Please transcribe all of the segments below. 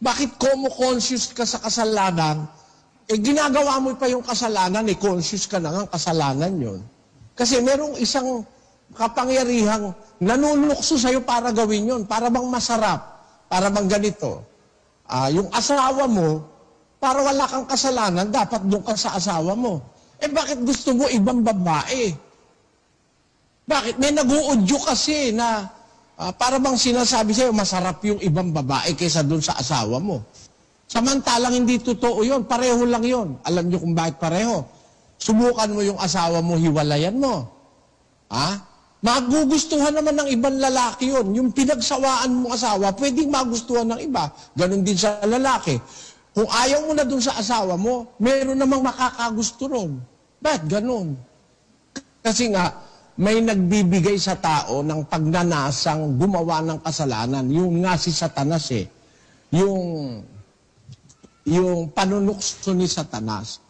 Bakit conscious ka sa kasalanan? Ginagawa mo pa yung kasalanan, conscious ka na nga kasalanan yon. Kasi merong isang kapangyarihang nanunukso sa'yo para gawin yon, para bang masarap, para bang ganito. Yung asawa mo, para wala kang kasalanan, dapat doon ka sa asawa mo. Bakit gusto mo ibang babae? Bakit? May nag-uudyo kasi na para bang sinasabi sa'yo, masarap yung ibang babae kaysa doon sa asawa mo. Samantalang hindi totoo yun, pareho lang yun. Alam niyo kung bakit pareho? Subukan mo yung asawa mo, hiwalayan mo. Magugustuhan naman ng ibang lalaki yun. Yung pinagsawaan mong asawa, pwedeng magustuhan ng iba. Ganon din sa lalaki. Kung ayaw mo na dun sa asawa mo, meron namang makakagusto ron. Ba't ganon? Kasi nga, may nagbibigay sa tao ng pagnanasang gumawa ng kasalanan. Yung nga si Satanas Yung panunukso ni Satanas.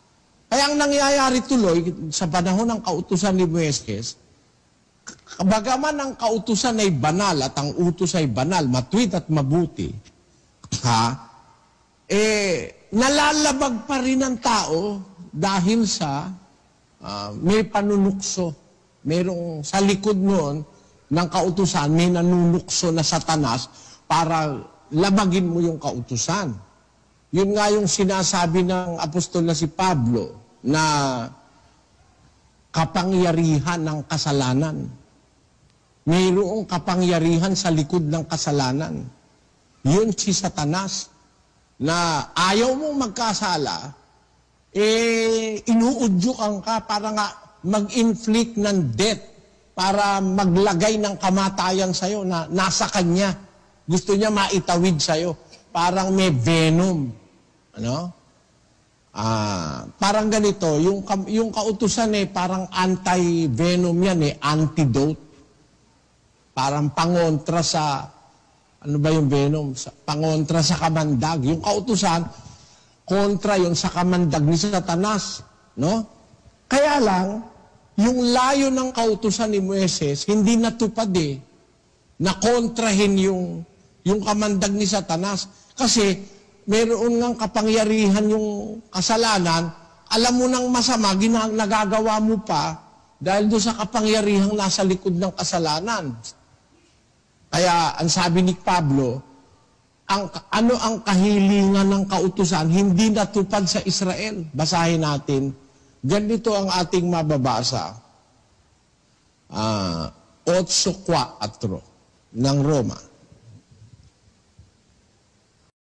Kaya ang nangyayari tuloy sa panahon ng kautusan ni Moises, bagaman ang kautusan ay banal at ang utos ay banal, matuwid at mabuti, nalalabag pa rin ang tao dahil sa may panunukso. Merong sa likod noon ng kautusan, may nanunukso na Satanas para labagin mo yung kautusan. Yun nga yung sinasabi ng apostol na si Pablo na kapangyarihan ng kasalanan. Mayroong kapangyarihan sa likod ng kasalanan. Yun si Satanas na ayaw mong magkasala, inuudyukan ka para nga mag-inflict ng death, para maglagay ng kamatayan sa'yo na nasa kanya. Gusto niya maitawid sa'yo. Parang may venom. Parang ganito, yung kautusan parang anti-venom yan antidote. Parang pangontra sa, ano ba yung venom? Pangontra sa kamandag. Yung kautusan, kontra yun sa kamandag ni Satanas. Kaya lang, yung layo ng kautusan ni Moises, hindi natupad na kontrahin yung kamandag ni Satanas. Kasi, meron ngang kapangyarihan yung kasalanan, alam mo nang masama, nagagawa mo pa dahil doon sa kapangyarihang nasa likod ng kasalanan. Kaya, ang sabi ni Pablo, ano ang kahilingan ng kautusan, hindi natupad sa Israel. Basahin natin. Ganito ang ating mababasa. 8:4 ng Roma.